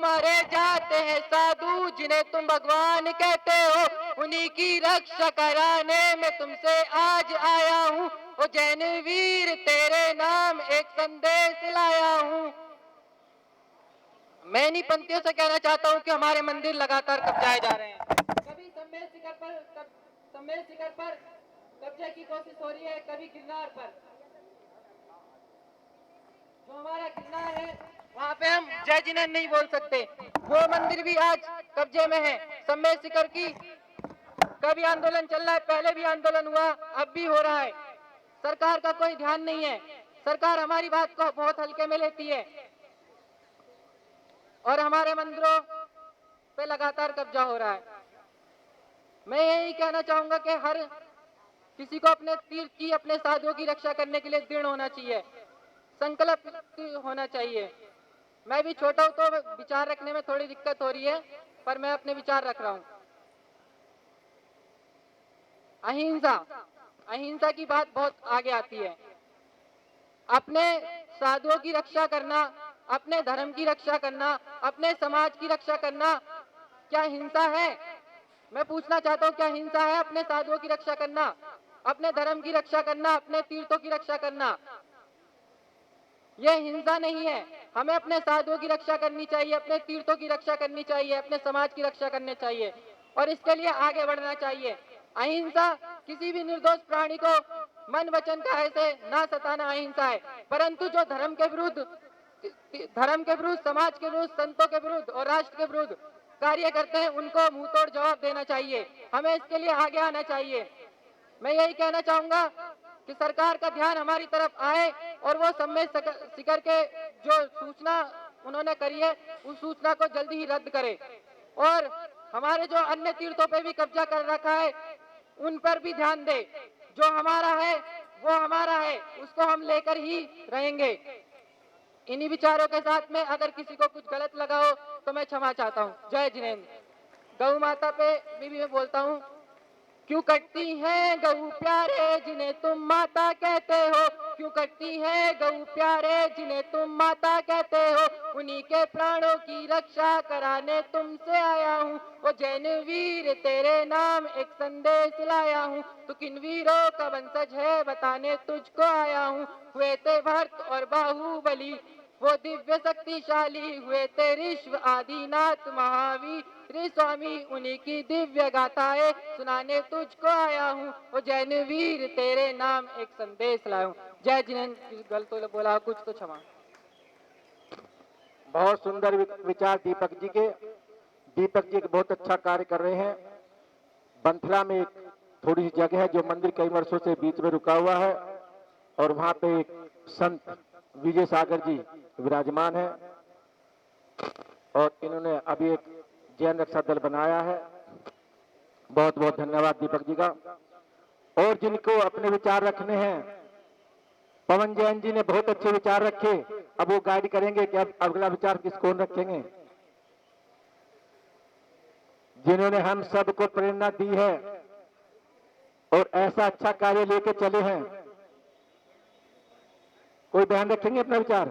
मारे जाते हैं साधु जिन्हें तुम भगवान कहते हो, उन्हीं की रक्षा कराने में तुमसे आज आया हूँ। ओ जैन वीर तेरे नाम एक संदेश लाया हूँ। मैं इन्हीं पंक्तियों से कहना चाहता हूँ कि हमारे मंदिर लगातार कब्जाए जा रहे हैं। कभी सम्मेल शिखर पर कब्जे की कोशिश हो रही है, कभी गिरनार पर। जो हमारा गिरनार है वहाँ पे हम जय जिनेंद्र नहीं बोल सकते। वो मंदिर भी आज कब्जे में है। सम्मेल शिखर की कभी आंदोलन चल रहा है, पहले भी आंदोलन हुआ, अब भी हो रहा है। सरकार का कोई ध्यान नहीं है। सरकार हमारी बात को बहुत हल्के में लेती है और हमारे मंदिरों पे लगातार कब्जा हो रहा है। मैं यही कहना चाहूंगा कि हर किसी को अपने तीर्थ की, अपने साधुओं की रक्षा करने के लिए दृढ़ होना चाहिए, संकल्प होना चाहिए। मैं भी छोटा हूं तो विचार रखने में थोड़ी दिक्कत हो रही है, पर मैं अपने विचार रख रहा हूं। अहिंसा, अहिंसा की बात बहुत आगे आती है। अपने साधुओं की रक्षा करना, अपने धर्म की रक्षा करना, अपने समाज की रक्षा करना क्या हिंसा है? मैं पूछना चाहता हूँ, क्या हिंसा है अपने साधुओं की रक्षा करना, अपने धर्म की रक्षा करना, अपने तीर्थों की रक्षा करना? यह हिंसा नहीं है। हमें अपने साधुओं की रक्षा करनी चाहिए, अपने तीर्थों की रक्षा करनी चाहिए, अपने समाज की रक्षा करनी चाहिए और इसके लिए आगे बढ़ना चाहिए। अहिंसा किसी भी निर्दोष प्राणी को मन वचन काया से ना सताना अहिंसा है, परंतु जो धर्म के विरुद्ध, समाज के विरुद्ध, संतों के विरुद्ध और राष्ट्र के विरुद्ध कार्य करते हैं, उनको मुंह तोड़ जवाब देना चाहिए। हमें इसके लिए आगे आना चाहिए। मैं यही कहना चाहूंगा कि सरकार का ध्यान हमारी तरफ आए और वो सम्मेल शिखर के जो सूचना उन्होंने करी है, उस सूचना को जल्दी ही रद्द करे और हमारे जो अन्य तीर्थों पे भी कब्जा कर रखा है उन पर भी ध्यान दे। जो हमारा है वो हमारा है, उसको हम लेकर ही रहेंगे। इन्हीं विचारों के साथ में अगर किसी को कुछ गलत लगा हो तो मैं क्षमा चाहता हूँ। जय जिनेंद्र। गौ माता पे भी मैं बोलता हूँ, क्यों कटती हैं गऊ प्यारे जिन्हें तुम माता कहते हो, क्यों कटती हैं गऊ प्यारे जिन्हें तुम माता कहते हो, उन्हीं के प्राणों की रक्षा कराने तुमसे आया हूँ। वो जैन वीर तेरे नाम एक संदेश लाया हूँ, तो किन वीरों का वंशज है बताने तुझको आया हूँ। हुए थे भरत और बाहुबली वो दिव्य शक्तिशाली, हुए थे ऋषभ आदिनाथ महावीर स्वामी, उन्हीं की दिव्य गाथाएं सुनाने तुझको आया हूँ। वो जैन वीर तेरे नाम एक संदेश लाया हूँ। जय जिनेंद्र। गलत तो बोला कुछ तो क्षमा। बहुत सुंदर विचार दीपक जी के। दीपक जी बहुत अच्छा कार्य कर रहे हैं। बंथला में एक थोड़ी सी जगह है जो मंदिर कई वर्षों से बीच में रुका हुआ है और वहां पे एक संत विजय सागर जी विराजमान है और इन्होंने अभी एक जैन रक्षा दल बनाया है। बहुत बहुत धन्यवाद दीपक जी का। और जिनको अपने विचार रखने हैं, पवन जैन जी ने बहुत अच्छे विचार रखे। अब वो गाइड करेंगे कि अब अगला विचार किस कौन रखेंगे। जिन्होंने हम सबको प्रेरणा दी है और ऐसा अच्छा कार्य लेके चले हैं, कोई बयान रखेंगे अपना विचार?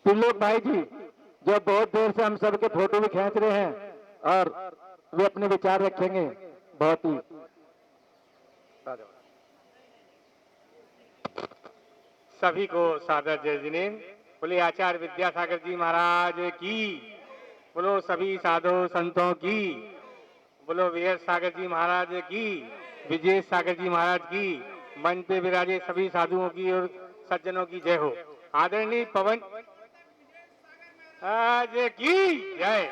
त्रिलोक भाई जी जो बहुत देर से हम सबके फोटो भी खींच रहे हैं और वे अपने विचार रखेंगे। बहुत ही सभी को सादर जय जिनेंद्र। बोले आचार्य विद्यासागर जी महाराज की, बोलो सभी साधु संतों की, बोलो वीर सागर जी महाराज की, विजय सागर जी महाराज की, मंच पे विराजे सभी साधुओं की और सज्जनों की जय हो। आदरणीय पवन आज की जय।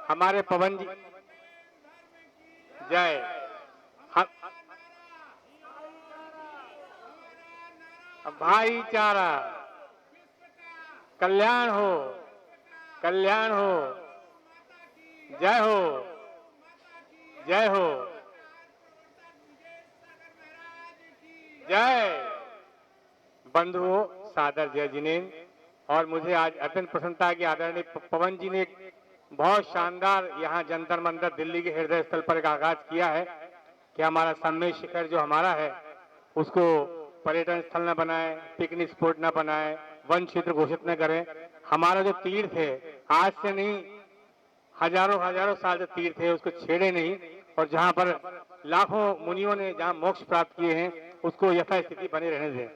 हमारे पवन जी जय। हम भाईचारा, कल्याण हो, कल्याण हो, जय हो, जय हो, जय। बंधुओं सादर जय जिनेंद्र। और मुझे आज अत्यंत प्रसन्नता है कि आदरणीय पवन जी ने एक बहुत शानदार यहाँ जंतर मंतर दिल्ली के हृदय स्थल पर एक आगाज किया है कि हमारा सम्मेल शिखर जो हमारा है उसको पर्यटन स्थल न बनाए, पिकनिक स्पॉट न बनाए, वन क्षेत्र घोषित न करें। हमारा जो तीर्थ है आज से नहीं हजारों हजारों साल से तीर्थ है, उसको छेड़े नहीं, और जहाँ पर लाखों मुनियों ने जहाँ मोक्ष प्राप्त किए हैं उसको यथास्थिति बने रहने दें।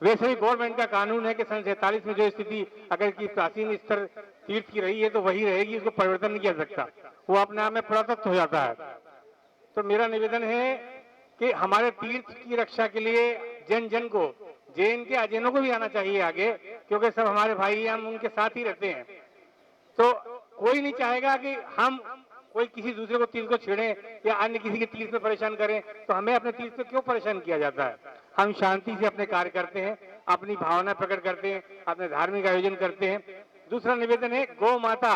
वैसे ही गवर्नमेंट का कानून है कि सन 47 में जो स्थिति अगर की प्राचीन स्तर तीर्थ की रही है तो वही रहेगी, उसको परिवर्तन नहीं किया सकता, वो अपने आप में पुरातत्व हो जाता है। तो मेरा निवेदन है कि हमारे तीर्थ की रक्षा के लिए जन जन को, जैन के अजैनों को भी आना चाहिए आगे, क्योंकि सब हमारे भाई, हम उनके साथ ही रहते हैं। तो कोई नहीं चाहेगा कि हम कोई किसी दूसरे को तीर्थ को छेड़े या अन्य किसी के तीर्थ में परेशान करें, तो हमें अपने तीर्थ को क्यों परेशान किया जाता है। हम शांति से अपने कार्य करते हैं, अपनी भावना प्रकट करते हैं, अपने धार्मिक आयोजन करते हैं। दूसरा निवेदन है गौ माता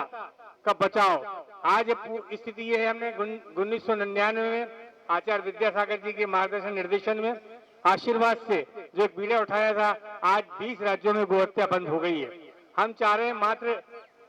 का बचाव। आज स्थिति ये है, हमने 1999 में आचार्य विद्यासागर जी के मार्गदर्शन निर्देशन में आशीर्वाद से जो एक बीड़ा उठाया था, आज 20 राज्यों में गोहत्या बंद हो गई है। हम चाह रहे हैं मात्र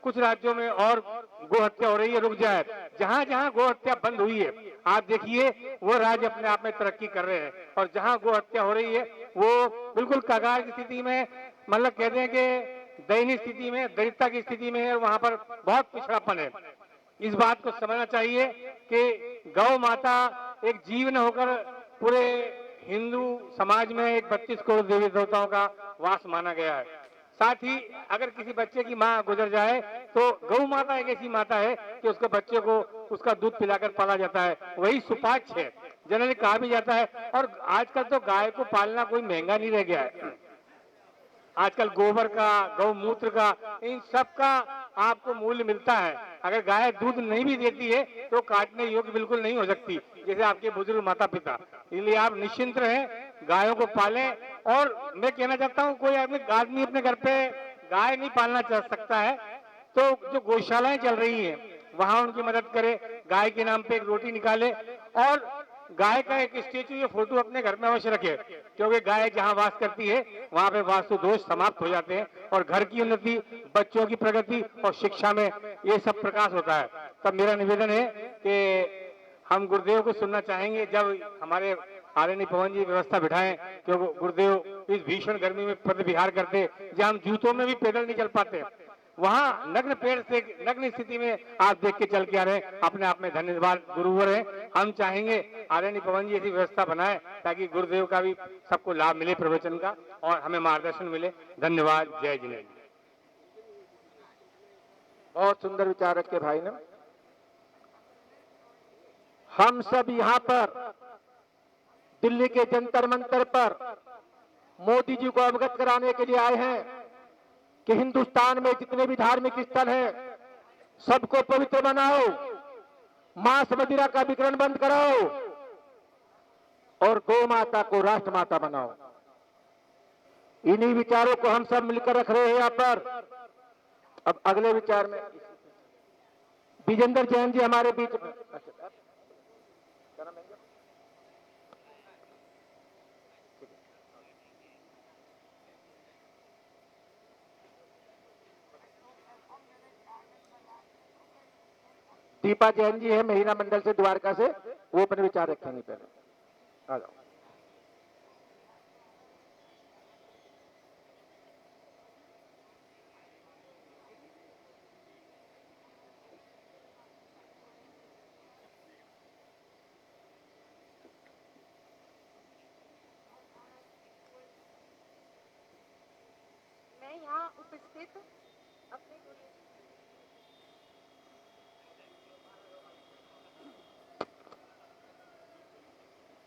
कुछ राज्यों में और गोहत्या हो रही है, रुक जाए। जहां जहां गोहत्या बंद हुई है आप देखिए वो राज्य अपने आप में तरक्की कर रहे हैं, और जहां गोहत्या हो रही है वो बिल्कुल कगार की स्थिति में, मतलब कहते हैं कि दयनीय स्थिति में, दरिद्रता की स्थिति में है, और वहां पर बहुत पिछड़ापन है। इस बात को समझना चाहिए कि गौ माता एक जीव न होकर पूरे हिंदू समाज में एक 32 करोड़ देवी देवताओं का वास माना गया है। साथ ही अगर किसी बच्चे की मां गुजर जाए तो गौ माता एक ऐसी माता है कि उसके बच्चे को उसका दूध पिलाकर पाला जाता है, वही सुपाच्य है, जनरली कहा भी जाता है। और आजकल तो गाय को पालना कोई महंगा नहीं रह गया है। आजकल गोबर का, गौमूत्र का, इन सब का आपको मूल्य मिलता है। अगर गाय दूध नहीं भी देती है तो काटने योग्य बिल्कुल नहीं हो सकती, जैसे आपके बुजुर्ग माता पिता। इसलिए आप निश्चिंत रहें, गायों को पालें। और मैं कहना चाहता हूँ कोई आदमी अपने घर पे गाय नहीं पालना चाह सकता है तो जो गौशालाएं चल रही हैं वहां उनकी मदद करे, गाय के नाम पे एक रोटी निकाले, और गाय का एक स्टेचू या फोटो अपने घर में अवश्य रखे, क्योंकि गाय जहां वास करती है वहां पे वास्तु दोष समाप्त हो जाते हैं, और घर की उन्नति, बच्चों की प्रगति और शिक्षा में ये सब प्रकाश होता है। तब मेरा निवेदन है कि हम गुरुदेव को सुनना चाहेंगे जब हमारे आदरणीय पवन जी व्यवस्था बिठाएं, क्योंकि गुरुदेव इस भीषण गर्मी में पद विहार करते, जहां हम जूतों में भी पैदल नहीं चल पाते, वहां नग्न पैर से नग्न स्थिति में आप देख के चल के आ रहे हैं, अपने आप में धन्यवाद गुरुवर है। हम चाहेंगे आदरणीय पवन जी ऐसी व्यवस्था बनाए ताकि गुरुदेव का भी सबको लाभ मिले प्रवचन का, और हमें मार्गदर्शन मिले। धन्यवाद। जय जिनेन्द्र। बहुत सुंदर विचार रखे भाई ने। हम सब यहाँ पर दिल्ली के जंतर मंतर पर मोदी जी को अवगत कराने के लिए आए हैं कि हिंदुस्तान में जितने भी धार्मिक स्थल हैं सबको पवित्र बनाओ, मांस मदिरा का विकरण बंद कराओ और गौ माता को राष्ट्र माता बनाओ। इन्हीं विचारों को हम सब मिलकर रख रहे हैं यहाँ पर। अब अगले विचार में विजेंद्र जैन जी हमारे बीच में। दीपा जैन जी है महिला मंडल से द्वारका से, वो अपने विचार रखेंगे। पहले आ जाओ।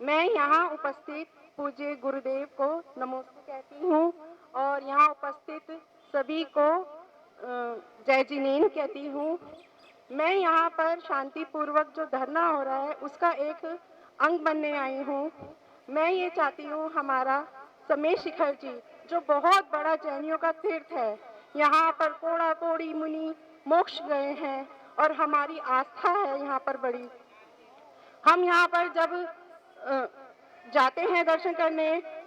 मैं यहाँ उपस्थित अपने पूज्य गुरुदेव को नमस्ते कहती हूँ, और यहाँ उपस्थित सभी को जय जिनेन्द्र कहती हूँ। मैं यहाँ पर शांतिपूर्वक जो धरना हो रहा है उसका एक अंग बनने आई हूँ। मैं ये चाहती हूँ हमारा समेश शिखर जी, जो बहुत बड़ा जैनियों का तीर्थ है, यहाँ पर कोड़ा कोड़ी मुनि मोक्ष गए हैं और हमारी आस्था है यहाँ पर बड़ी। हम यहाँ पर जब जाते हैं दर्शन करने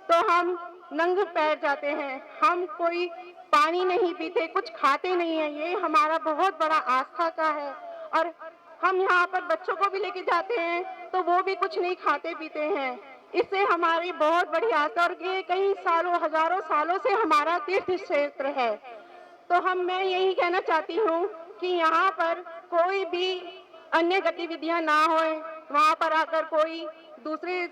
तो हम नंगे पैर जाते हैं, हम कोई पानी नहीं पीते, कुछ खाते नहीं हैं। ये हमारा बहुत बड़ा आस्था का है। और हम यहाँ पर बच्चों को भी लेके जाते हैं तो वो भी कुछ नहीं खाते पीते हैं। इससे हमारी बहुत बड़ी आस्था, और ये कई सालों हजारों सालों से हमारा तीर्थ क्षेत्र है। तो मैं यही कहना चाहती हूँ कि यहाँ पर कोई भी अन्य गतिविधियां ना होए, वहाँ पर आकर कोई दूसरे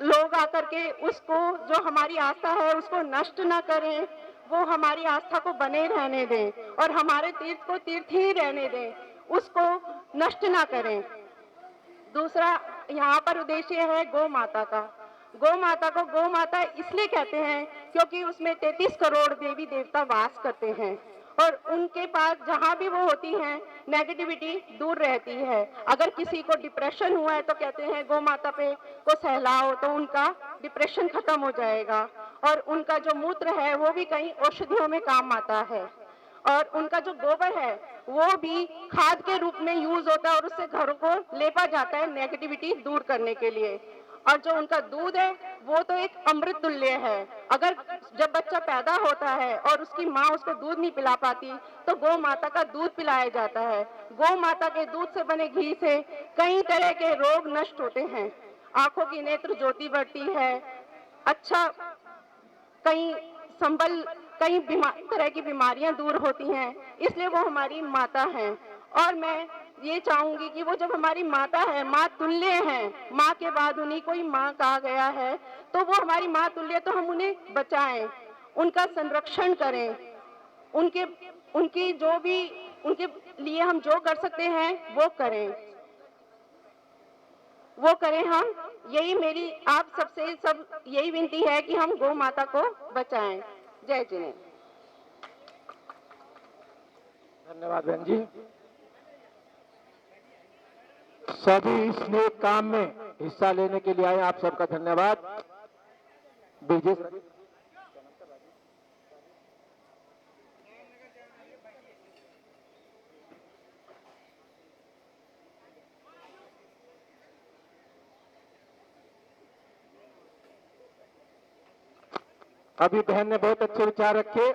लोग आकर के उसको, जो हमारी आस्था है उसको नष्ट ना करें, वो हमारी आस्था को बने रहने दें और हमारे तीर्थ को तीर्थ ही रहने दें, उसको नष्ट ना करें। दूसरा यहाँ पर उद्देश्य है गौ माता का। गौ माता को गौ माता इसलिए कहते हैं क्योंकि उसमें 33 करोड़ देवी देवता वास करते हैं और उनके पास जहाँ भी वो होती हैं नेगेटिविटी दूर रहती है। अगर किसी को डिप्रेशन हुआ है तो कहते हैं गौ माता पे को सहलाओ तो उनका डिप्रेशन खत्म हो जाएगा। और उनका जो मूत्र है वो भी कई औषधियों में काम आता है और उनका जो गोबर है वो भी खाद के रूप में यूज होता है और उससे घरों को लेपा जाता है नेगेटिविटी दूर करने के लिए। और जो उनका दूध है वो तो एक अमृत तुल्य है। अगर जब बच्चा पैदा होता है और उसकी माँ उसको दूध नहीं पिला पाती तो गौ माता का दूध पिलाया जाता है। गौ माता के दूध से बने घी से कई तरह के रोग नष्ट होते हैं, आंखों की नेत्र ज्योति बढ़ती है, अच्छा कई तरह की बीमारियां दूर होती हैं, इसलिए वो हमारी माता है। और मैं ये चाहूंगी कि वो जब हमारी माता है, माँ तुल्य है, माँ के बाद उन्हीं को ही माँ कहा गया है, तो वो हमारी माँ तुल्य, तो हम उन्हें बचाएं, उनका संरक्षण करें, उनकी जो भी उनके लिए हम जो कर सकते हैं वो करें हम। यही मेरी आप सबसे यही विनती है कि हम गौ माता को बचाएं। जय जिनेंद्र। धन्यवाद बहन जी। सभी इस नेक काम में हिस्सा लेने के लिए आए, आप सबका धन्यवाद। विजय अभी बहन ने बहुत अच्छे विचार रखे।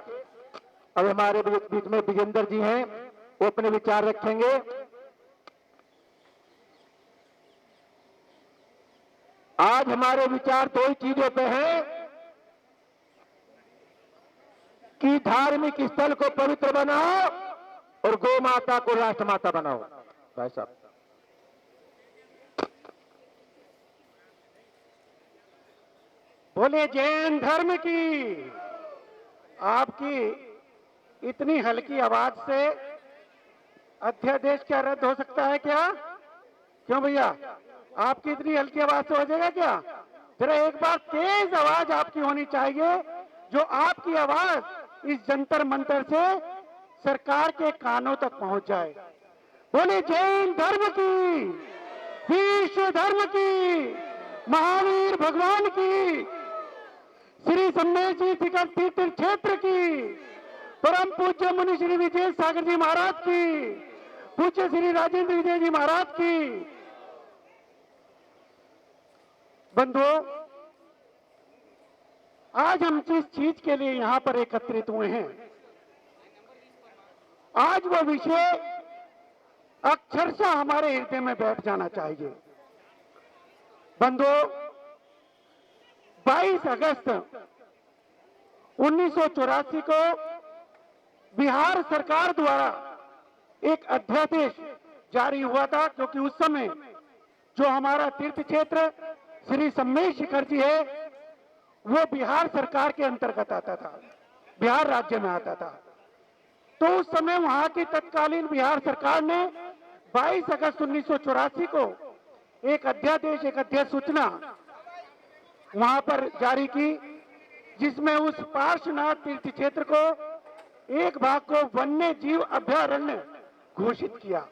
अब हमारे बीच में विजेंद्र जी हैं, वो अपने विचार रखेंगे। आज हमारे विचार दो ही चीजों पे हैं कि धार्मिक स्थल को पवित्र बनाओ और गौ माता को राष्ट्र माता बनाओ। भाई साहब, बोले जैन धर्म की। आपकी इतनी हल्की आवाज से अध्यादेश क्या रद्द हो सकता है क्या? क्यों भैया, आपकी इतनी हल्की आवाज से हो जाएगा क्या? जरा एक बार तेज आवाज आपकी होनी चाहिए, जो आपकी आवाज इस जंतर मंतर से सरकार के कानों तक पहुंच जाए। बोले जैन धर्म की, विश्व धर्म की, महावीर भगवान की, श्री सम्मेश जी शिखर तीर्थ क्षेत्र की, परम पूज्य मुनि श्री विजय सागर जी महाराज की, पूज्य श्री राजेंद्र विजय जी महाराज की। बंधुओं, आज हम जिस चीज के लिए यहां पर एकत्रित हुए हैं, आज वो विषय अक्षरशः हमारे हृदय में बैठ जाना चाहिए। बंधुओं, 22 अगस्त 1984 को बिहार सरकार द्वारा एक अध्यादेश जारी हुआ था, क्योंकि उस समय जो हमारा तीर्थ क्षेत्र श्री सम्मेश शिखर जी है वो बिहार सरकार के अंतर्गत आता था, बिहार राज्य में आता था। तो उस समय वहां की तत्कालीन बिहार सरकार ने 22 अगस्त 1984 को एक अध्यादेश, एक अधिसूचना वहां पर जारी की, जिसमें उस पार्श्वनाथ तीर्थ क्षेत्र को एक भाग को वन्य जीव अभयारण्य घोषित किया।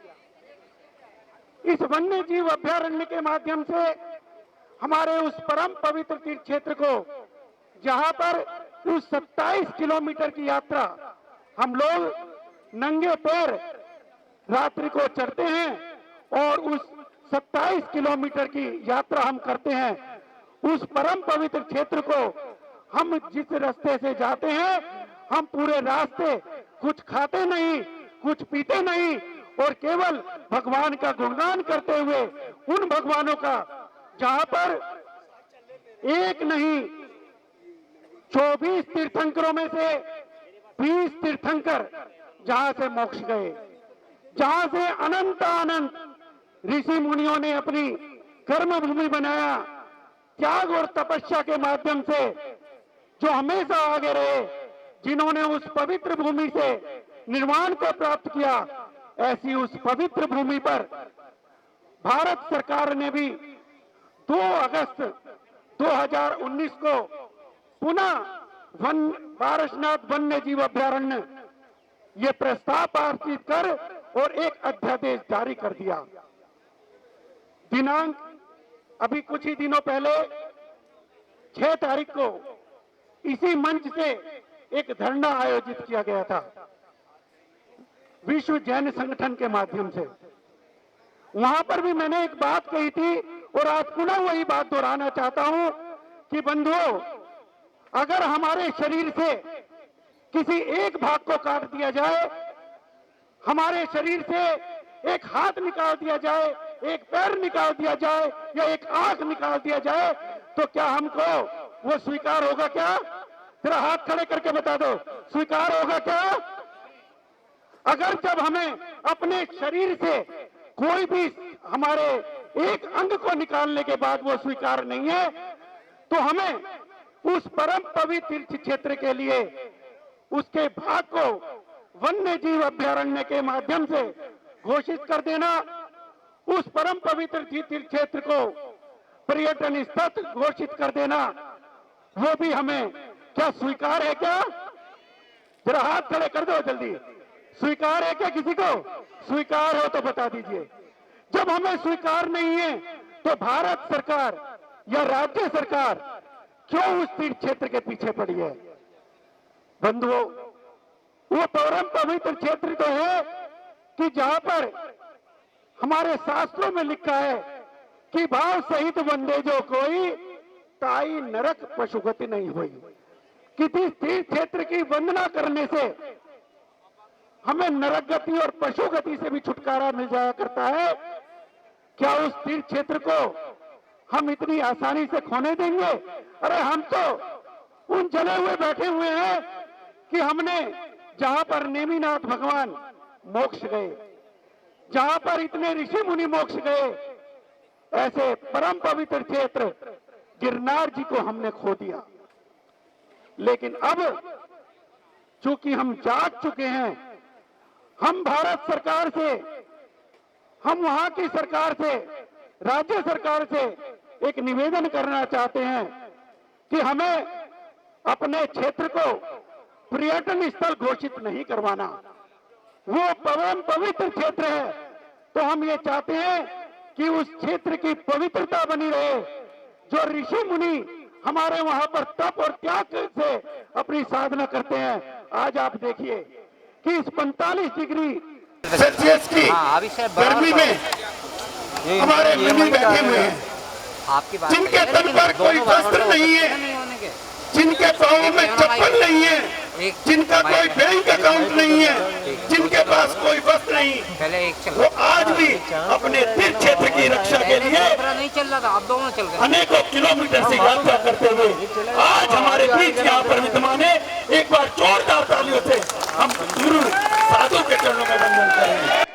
इस वन्य जीव अभयारण्य के माध्यम से हमारे उस परम पवित्र तीर्थ क्षेत्र को, जहां पर उस 27 किलोमीटर की यात्रा हम लोग नंगे पैर रात्रि को चढ़ते हैं और उस 27 किलोमीटर की यात्रा हम करते हैं, उस परम पवित्र क्षेत्र को हम जिस रास्ते से जाते हैं, हम पूरे रास्ते कुछ खाते नहीं, कुछ पीते नहीं और केवल भगवान का गुणगान करते हुए, उन भगवानों का जहां पर एक नहीं 24 तीर्थंकरों में से 20 तीर्थंकर जहां से मोक्ष गए, जहां से अनंत अनंत ऋषि मुनियों ने अपनी कर्म भूमि बनाया, त्याग और तपस्या के माध्यम से जो हमेशा आगे रहे, जिन्होंने उस पवित्र भूमि से निर्वाण को प्राप्त किया, ऐसी उस पवित्र भूमि पर भारत सरकार ने भी 2 अगस्त 2019 को पुनः पारसनाथ वन्य जीव अभयारण्य ये प्रस्ताव पारित कर और एक अध्यादेश जारी कर दिया। दिनांक अभी कुछ ही दिनों पहले 6 तारीख को इसी मंच से एक धरना आयोजित किया गया था विश्व जैन संगठन के माध्यम से। वहां पर भी मैंने एक बात कही थी और आज पुनः वही बात दोहराना चाहता हूं कि बंधुओं, अगर हमारे शरीर से किसी एक भाग को काट दिया जाए, हमारे शरीर से एक हाथ निकाल दिया जाए, एक पैर निकाल दिया जाए या एक आंख निकाल दिया जाए, तो क्या हमको वो स्वीकार होगा? क्या तेरा हाथ खड़े करके बता दो, स्वीकार होगा क्या? अगर जब हमें अपने शरीर से कोई भी हमारे एक अंग को निकालने के बाद वो स्वीकार नहीं है, तो हमें उस परम पवित्र तीर्थ क्षेत्र के लिए उसके भाग को वन्य जीव अभयारण्य के माध्यम से घोषित कर देना, उस परम पवित्र तीर्थ क्षेत्र को पर्यटन स्थल घोषित कर देना, वो भी हमें क्या स्वीकार है? क्या जरा हाथ खड़े कर दो जल्दी, स्वीकार है क्या? किसी को स्वीकार हो तो बता दीजिए। जब हमें स्वीकार नहीं है तो भारत सरकार या राज्य सरकार क्यों उस तीर्थ क्षेत्र के पीछे पड़ी है? बंधुओं, वो परम पवित्र क्षेत्र तो है कि जहां पर हमारे शास्त्रों में लिखा है कि भाव सहित वंदे जो कोई, ताई नरक पशुगति नहीं हुई। किसी तीर्थ क्षेत्र की वंदना करने से हमें नरक गति और पशु गति से भी छुटकारा मिल जाया करता है। क्या उस तीर्थ क्षेत्र को हम इतनी आसानी से खोने देंगे? अरे हम तो उन जले हुए बैठे हुए हैं कि हमने जहां पर नेमिनाथ भगवान मोक्ष गए, जहां पर इतने ऋषि मुनि मोक्ष गए, ऐसे परम पवित्र क्षेत्र गिरनार जी को हमने खो दिया। लेकिन अब चूंकि हम जाग चुके हैं, हम भारत सरकार से, हम वहां की सरकार से, राज्य सरकार से एक निवेदन करना चाहते हैं कि हमें अपने क्षेत्र को पर्यटन स्थल घोषित नहीं करवाना। वो परम पवित्र क्षेत्र है, तो हम ये चाहते हैं कि उस क्षेत्र की पवित्रता बनी रहे। जो ऋषि मुनि हमारे वहां पर तप और त्याग से अपनी साधना करते हैं, आज आप देखिए कि इस 45 डिग्री सेल्सियस की गर्मी में हमारे मुनि बैठे हुए हैं, जिनके तन पर कोई वस्त्र नहीं है, जिनके पाँव में चप्पल नहीं है, जिनका कोई बैंक अकाउंट नहीं है, जिनके पास कोई वस्त्र नहीं, वो आज भी अपने तीर्थ क्षेत्र की रक्षा के लिए अनेकों किलोमीटर से यात्रा करते हुए आज हमारे बीच यहाँ पर विद्यमान है। एक बार जोरदार तालियों से हम गुरु साधु के चरणों में वंदन करें।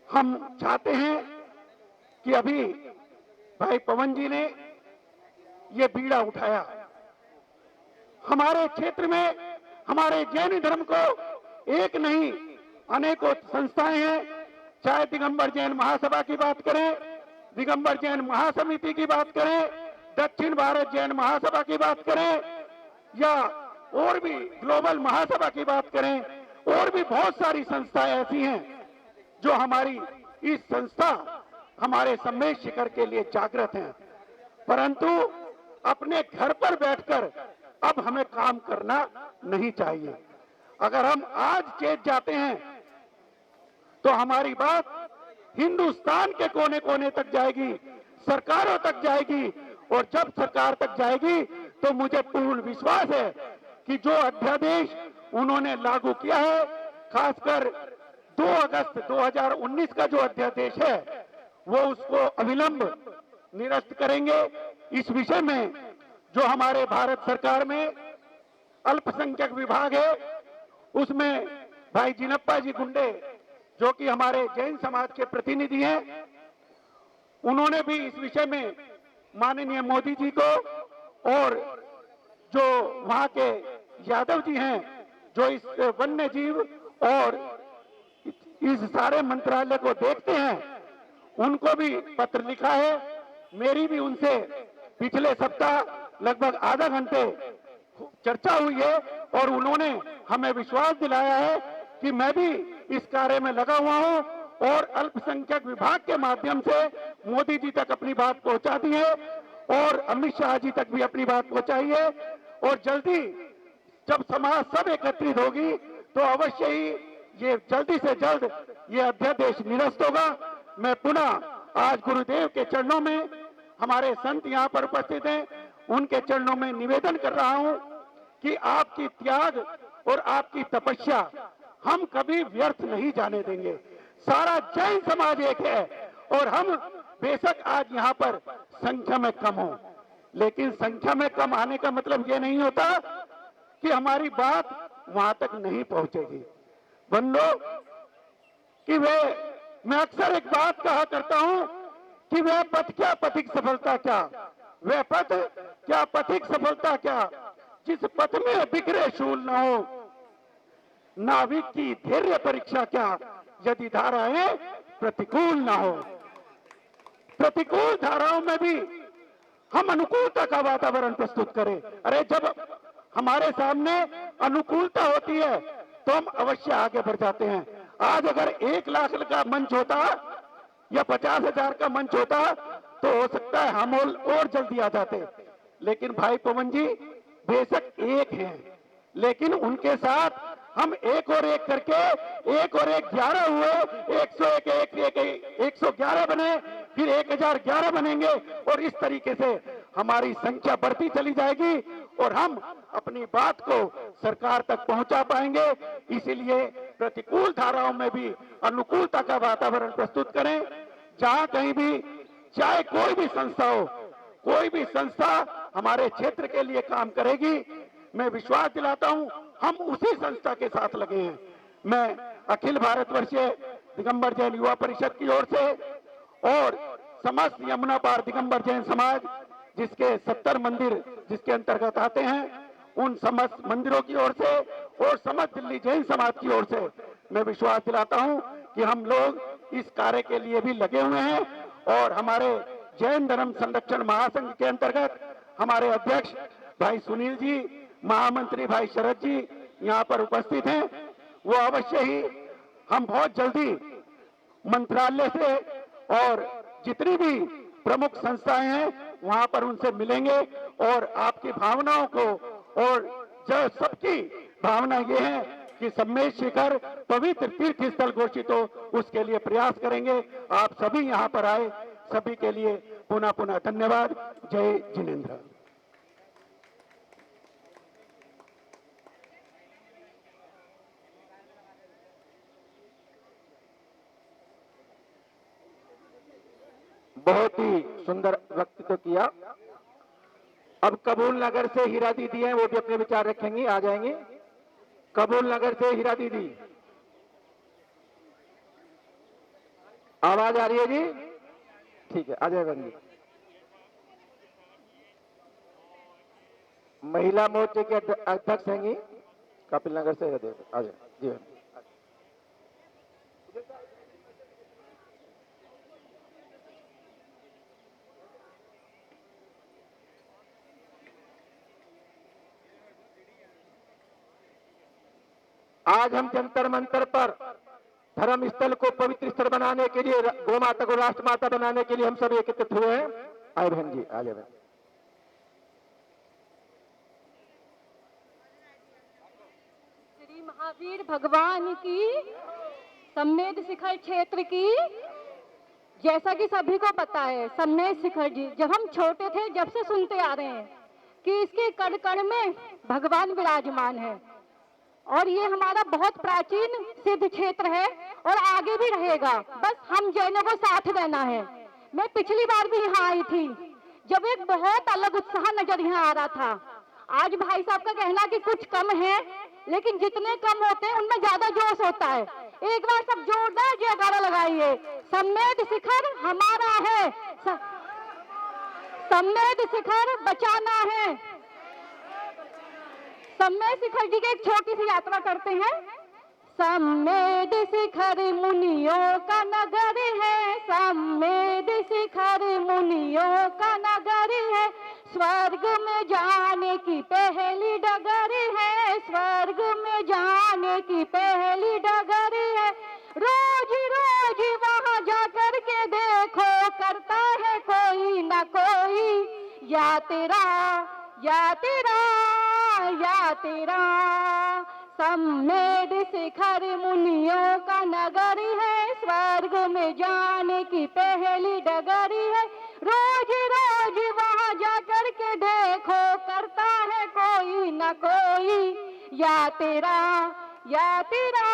हम चाहते हैं कि अभी भाई पवन जी ने ये बीड़ा उठाया, हमारे क्षेत्र में हमारे जैन धर्म को एक नहीं अनेकों संस्थाएं हैं, चाहे दिगंबर जैन महासभा की बात करें, दिगंबर जैन महासमिति की बात करें, दक्षिण भारत जैन महासभा की बात करें, या और भी ग्लोबल महासभा की बात करें, और भी बहुत सारी संस्थाएं ऐसी हैं जो हमारी इस संस्था हमारे सम्मेद शिखर के लिए जागृत हैं। परंतु अपने घर पर बैठकर अब हमें काम करना नहीं चाहिए। अगर हम आज चेत जाते हैं तो हमारी बात हिंदुस्तान के कोने कोने तक जाएगी, सरकारों तक जाएगी, और जब सरकार तक जाएगी तो मुझे पूर्ण विश्वास है कि जो अध्यादेश उन्होंने लागू किया है, खासकर 2 अगस्त 2019 का जो अध्यादेश है, वो उसको अविलंब निरस्त करेंगे। इस विषय में जो हमारे भारत सरकार में अल्पसंख्यक विभाग है, उसमें भाई जिनप्पा जी गुंडे जो कि हमारे जैन समाज के प्रतिनिधि हैं, उन्होंने भी इस विषय में माननीय मोदी जी को और जो वहां के यादव जी हैं जो इस वन्य जीव और इस सारे मंत्रालय को देखते हैं, उनको भी पत्र लिखा है। मेरी भी उनसे पिछले सप्ताह लगभग आधा घंटे चर्चा हुई है और उन्होंने हमें विश्वास दिलाया है कि मैं भी इस कार्य में लगा हुआ हूं और अल्पसंख्यक विभाग के माध्यम से मोदी जी तक अपनी बात पहुंचा दी है और अमित शाह जी तक भी अपनी बात पहुंचाई है। और जल्दी जब समाज सब एकत्रित होगी तो अवश्य ही ये जल्दी से जल्द ये अध्यादेश निरस्त होगा। मैं पुनः आज गुरुदेव के चरणों में, हमारे संत यहाँ पर उपस्थित हैं, उनके चरणों में निवेदन कर रहा हूं कि आपकी त्याग और आपकी तपस्या हम कभी व्यर्थ नहीं जाने देंगे। सारा जैन समाज एक है और हम बेशक आज यहाँ पर संख्या में कम हो, लेकिन संख्या में कम आने का मतलब ये नहीं होता कि हमारी बात वहां तक नहीं पहुंचेगी। बंधु कि मैं अक्सर एक बात कहा करता हूं कि वह पथ क्या पथिक सफलता क्या, वह पथ क्या पथिक सफलता क्या, जिस पथ में बिखरे शूल न हो, नाविक की धैर्य परीक्षा क्या, यदि धाराएं प्रतिकूल न हो। प्रतिकूल धाराओं में भी हम अनुकूलता का वातावरण प्रस्तुत करें। अरे जब हमारे सामने अनुकूलता होती है तो हम अवश्य आगे बढ़ जाते हैं। आज अगर 1 लाख का मंच होता या 50,000 का मंच होता तो हो सकता है हम और जल्दी आ जाते, लेकिन भाई पवन जी बेशक एक हैं, लेकिन उनके साथ हम एक और एक करके 1 और 1 11 हुए, 111 बने, फिर 1011 बनेंगे और इस तरीके से हमारी संख्या बढ़ती चली जाएगी और हम अपनी बात को सरकार तक पहुंचा पाएंगे। इसीलिए प्रतिकूल धाराओं में भी अनुकूलता का वातावरण प्रस्तुत करें। जहां कहीं भी, चाहे कोई भी संस्था हो, कोई भी संस्था हमारे क्षेत्र के लिए काम करेगी, मैं विश्वास दिलाता हूं हम उसी संस्था के साथ लगे हैं। मैं अखिल भारतवर्षीय दिगंबर जैन युवा परिषद की ओर से और समस्त यमुना पार दिगंबर जैन समाज, जिसके 70 मंदिर जिसके अंतर्गत आते हैं, उन समस्त मंदिरों की ओर से और समस्त दिल्ली जैन समाज की ओर से मैं विश्वास दिलाता हूं कि हम लोग इस कार्य के लिए भी लगे हुए हैं। और हमारे जैन धर्म संरक्षण महासंघ के अंतर्गत हमारे अध्यक्ष भाई सुनील जी, महामंत्री भाई शरद जी यहाँ पर उपस्थित हैं। वो अवश्य ही हम बहुत जल्दी मंत्रालय से और जितनी भी प्रमुख संस्थाएं हैं वहां पर उनसे मिलेंगे और आपकी भावनाओं को, और जो सबकी भावना ये है कि सम्मेद शिखर पवित्र तीर्थ स्थल घोषित हो, उसके लिए प्रयास करेंगे। आप सभी यहाँ पर आए, सभी के लिए पुनः पुनः धन्यवाद। जय जिनेन्द्र। बहुत ही सुंदर वक्तव्य किया। अब कबूल नगर से हीरा दीदी हैं, वो भी अपने विचार रखेंगी, आ जाएंगे। कबूल नगर से हीरा दीदी, आवाज आ रही है जी? ठीक है, आ जाए बंदी। महिला मोर्चे के अध्यक्ष हैं कपिल नगर से, आ जाए जी। आज हम जंतर मंतर पर धर्म स्थल को पवित्र स्थल बनाने के लिए, गौ माता को राष्ट्र माता बनाने के लिए हम सब एकत्रित हुए हैं। आए बहन जी, आ जाए बहन। श्री महावीर भगवान की सम्मेद शिखर क्षेत्र की, जैसा कि सभी को पता है, सम्मेद शिखर जी जब हम छोटे थे जब से सुनते आ रहे हैं कि इसके कण कण में भगवान विराजमान है और ये हमारा बहुत प्राचीन सिद्ध क्षेत्र है और आगे भी रहेगा। बस हम जैनों को साथ देना है। मैं पिछली बार भी यहाँ आई थी जब एक बहुत अलग उत्साह नजर यहाँ आ रहा था आज भाई साहब का कहना कि कुछ कम है, लेकिन जितने कम होते हैं उनमें ज्यादा जोश होता है। एक बार सब जोरदार जयकारा लगाइए। सम्मेद शिखर हमारा है, सम्मेद शिखर बचाना है। सम्मेद शिखर जी की एक छोटी सी यात्रा करते हैं। सम्मेद शिखर मुनियों का नगर है, सम्मेद शिखर मुनियों का नगर है, स्वर्ग में जाने की पहली डगर है, स्वर्ग में जाने की पहली डगर है। रोज रोज वहां जाकर के देखो, करता है कोई ना कोई यात्रा यात्रा यात्रा। सम्मेद शिखर मुनियों का नगर है, स्वर्ग में जाने की पहली डगर है। रोज रोज वहां जाकर के देखो, करता है कोई ना कोई यात्रा यात्रा